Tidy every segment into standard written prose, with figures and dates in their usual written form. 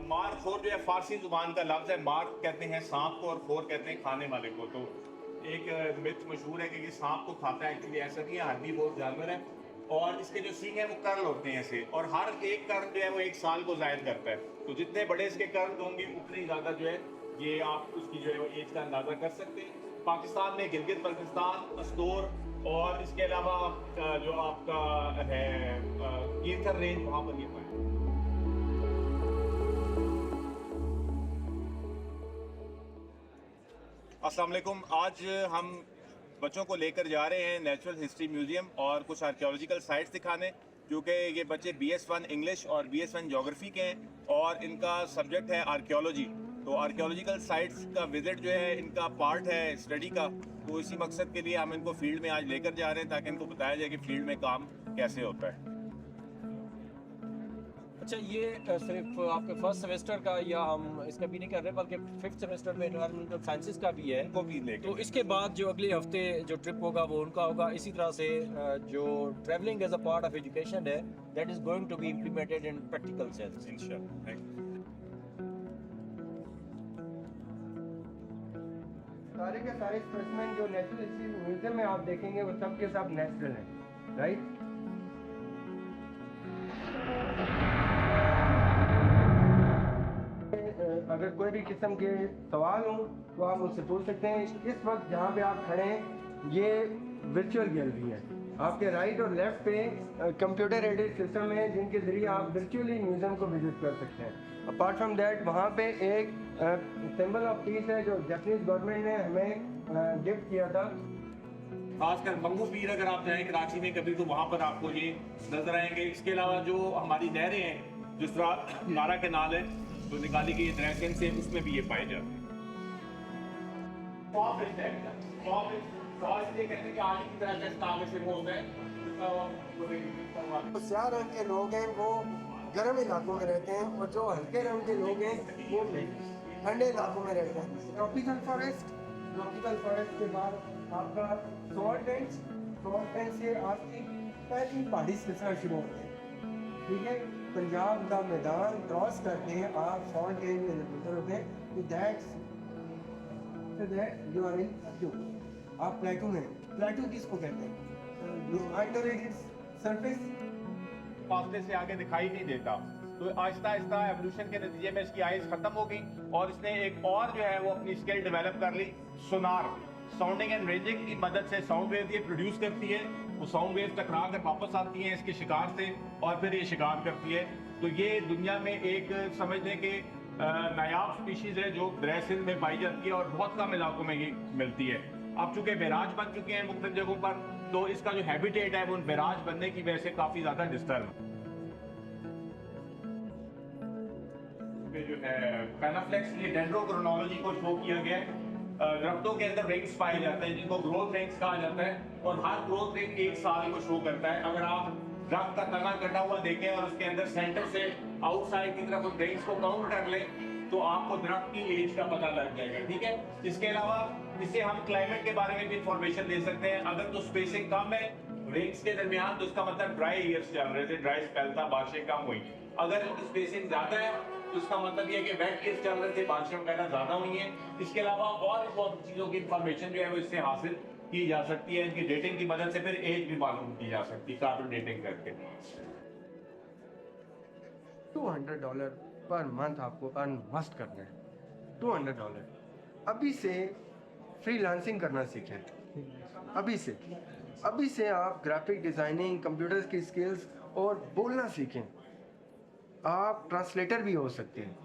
मार खोर जो है फारसी जुबान का लफ्ज़ है। मार कहते हैं सांप को और खोर कहते हैं खाने वाले को। तो एक मिथ मशहूर है कि ये सांप को खाता है, एक्चुअली ऐसा नहीं है, हड्डी बहुत जानवर है। और इसके जो सींग है वो कर्ल होते हैं ऐसे, और हर एक कर्ल जो है वो 1 साल को जाहिर करता है। तो जितने बड़े इसके कर्ल होंगे उतनी ज़्यादा जो है ये आप उसकी जो है वो एज का अंदाज़ा कर सकते हैं। पाकिस्तान में गिलगित बल्तिस्तान, अस्तोर और इसके अलावा जो आपका है कीरथर रेंज, वहाँ पर ये पाए। अस्सलाम वालेकुम। आज हम बच्चों को लेकर जा रहे हैं नेचुरल हिस्ट्री म्यूजियम और कुछ आर्कियोलॉजिकल साइट्स दिखाने, क्योंकि ये बच्चे BS1 इंग्लिश और BS1 ज्योग्राफी के हैं और इनका सब्जेक्ट है आर्कियोलॉजी। तो आर्कियोलॉजिकल साइट्स का विजिट जो है इनका पार्ट है स्टडी का। तो इसी मकसद के लिए हम इनको फील्ड में आज लेकर जा रहे हैं ताकि इनको बताया जाए कि फील्ड में काम कैसे होता है। अच्छा, ये सिर्फ आपके फर्स्ट सेमेस्टर का या हम इसका भी नहीं कर रहे, बल्कि 5th सेमेस्टर में एनवायरमेंटल साइंसेज का भी है, इनको भी लेकर तो इसके बाद जो अगले हफ्ते जो ट्रिप होगा वो उनका होगा। इसी तरह से जो travelling as a part of education है, that is going to be implemented in practical sense इंशाल्लाह। Thank you. सारे के सारे स्पेसिमेन जो नेचुरल हिस्ट्री म्यूजियम में आप देखेंगे वो सब के सब नेचुरल हैं, राइट। अगर कोई भी किस्म के सवाल हो तो आप मुझसे पूछ सकते हैं। इस वक्त जहाँ पे आप खड़े हैं ये वर्चुअल गैलरी है। आपके राइट और लेफ्ट पे कंप्यूटर एडेड सिस्टम है जिनके ज़रिए आप वर्चुअली म्यूज़ियम को विजिट कर सकते हैं। अपार्ट फ्रॉम दैट वहाँ पे एक सिंबल ऑफ पीस है जो जापानीज गवर्नमेंट ने हमें गिफ्ट किया था। खासकर बंगू पीर अगर आप जाएं कराची में कभी तो वहाँ पर आपको ये नजर आएंगे। इसके अलावा जो हमारी नहरें हैं, जिस तरह नारा कैनाल है जो निकाली गई ड्रैगन से, उसमें भी ये पाए जाते हैं। स्याह रंग के लोग हैं वो गर्म इलाकों में रहते हैं और जो हल्के रंग के लोग हैं वो ठंडे इलाकों में रहते हैं। ट्रॉपिकल फॉरेस्ट के बाद आपका सॉल्ट बेल्ट से आपकी पहली पहाड़ी सिलसिला शुरू होती है, ठीक है। पंजाब का मैदान क्रॉस करते हैं आप सॉल्ट बेल्ट के अंदर होते हैं, तो that you are in plateau. आप प्लेटू में, प्लेटू किसको कहते हैं? आइसोलेटेड सरफेस फासले से आगे दिखाई नहीं देता। तो आहिस्ता आहिस्ता एवोल्यूशन के नतीजे में इसकी आइज खत्म हो गई और इसने एक और जो है वो अपनी स्किल डेवलप कर ली, सोनार। साउंडिंग एंड रेंजिंग की मदद से साउंड वेव ये प्रोड्यूस करती है, वो साउंड वेव टकरा कर वापस आती हैं इसके शिकार से और फिर ये शिकार करती है। तो ये दुनिया में एक समझ लें कि नायाब स्पीशीज है जो दरिया सिंध में पाई जाती है और बहुत कम इलाकों में ये मिलती है। अब चूंकि बैराज बन चुके हैं मुख्तलिफ जगहों पर, तो इसका जो हैबिटेट है वो बैराज बनने की वजह से काफी ज्यादा डिस्टर्ब है। जो है पैनाफ्लेक्स ये डेंड्रोक्रोनोलॉजी को शो किया गया है। दरख्तों के अंदर रिंग्स पाए जाते हैं जिनको ग्रोथ रिंग्स कहा जाता है और हर ग्रोथ रिंग 1 साल को शो करता है। अगर आप दरख्त का तना कटा हुआ देखें और उसके अंदर सेंटर से आउटसाइड की तरफ उन रिंग्स को काउंट कर लें तो आपको दरख्त की एज का पता लग जाएगा, ठीक है। इसके अलावा इससे हम क्लाइमेट के बारे में भी इंफॉर्मेशन दे सकते हैं। अगर तो स्पेसिंग कम है रिंग्स के दरमियान तो उसका मतलब ड्राई ईयर्स चल रहे थे, ड्राई स्पेल था, बारिशें कम हुई। अगर इनकी स्पेसिंग ज्यादा है तो इसका मतलब ये है कि वेट ईयर्स चल रहे थे, बारिशें वगैरह ज्यादा हुई हैं। इसके अलावा और बहुत चीजों की इंफॉर्मेशन जो है वो इससे हासिल की जा सकती है। इनकी डेटिंग की मदद से फिर एज भी मालूम की जा सकती है कार्बन डेटिंग करके। $200 पर मंथ आपको अर्न मस्ट करना है। $200 अभी से फ्रीलांसिंग करना सीखें। अभी से आप ग्राफिक डिज़ाइनिंग, कंप्यूटर की स्किल्स और बोलना सीखें। आप ट्रांसलेटर भी हो सकते हैं।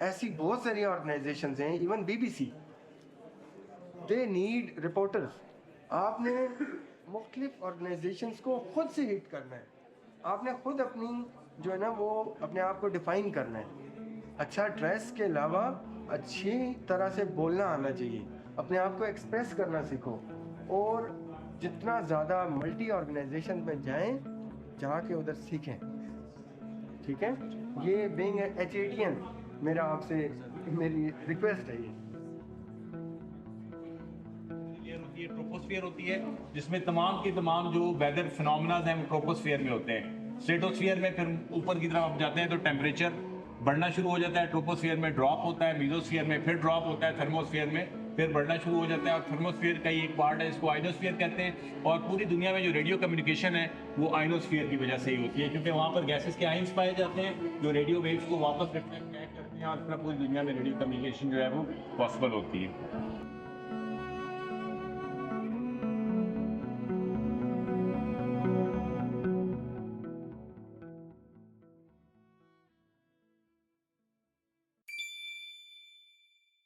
ऐसी बहुत सारी ऑर्गेनाइजेशंस हैं, even BBC, they need reporters. आपने मुख्तलिफ ऑर्गेनाइजेशंस को खुद से हिट करना है। आपने खुद अपनी जो है ना वो अपने आप को डिफाइन करना है। अच्छा ड्रेस के अलावा अच्छी तरह से बोलना आना चाहिए। अपने आप को एक्सप्रेस करना सीखो और जितना ज़्यादा मल्टी ऑर्गेनाइजेशन में जाएं, जाके उधर सीखें, ठीक है। ये बीइंग HATian मेरा आपसे मेरी रिक्वेस्ट है। ये ट्रोपोस्फियर होती है जिसमें तमाम की तमाम जो वेदर फिनोमेना हैं वो ट्रोपोस्फियर में होते हैं। स्ट्रेटोस्फियर में फिर ऊपर की तरफ आप जाते हैं तो टेम्परेचर बढ़ना शुरू हो जाता है, ट्रोपोस्फीयर में ड्रॉप होता है, मीजोस्फीयर में फिर ड्रॉप होता है, थर्मोस्फीयर में फिर बढ़ना शुरू हो जाता है, और थर्मोस्फीयर का ही एक पार्ट है, इसको आइनोस्फीयर कहते हैं। और पूरी दुनिया में जो रेडियो कम्युनिकेशन है वो आइनोस्फीयर की वजह से ही होती है, क्योंकि वहाँ पर गैसेस के आइंस पाए जाते हैं जो रेडियो वेव्स को वापस रिफ्लेक्ट करते हैं, और फिर पूरी दुनिया में रेडियो कम्युनिकेशन जो है वो पॉसिबल होती है।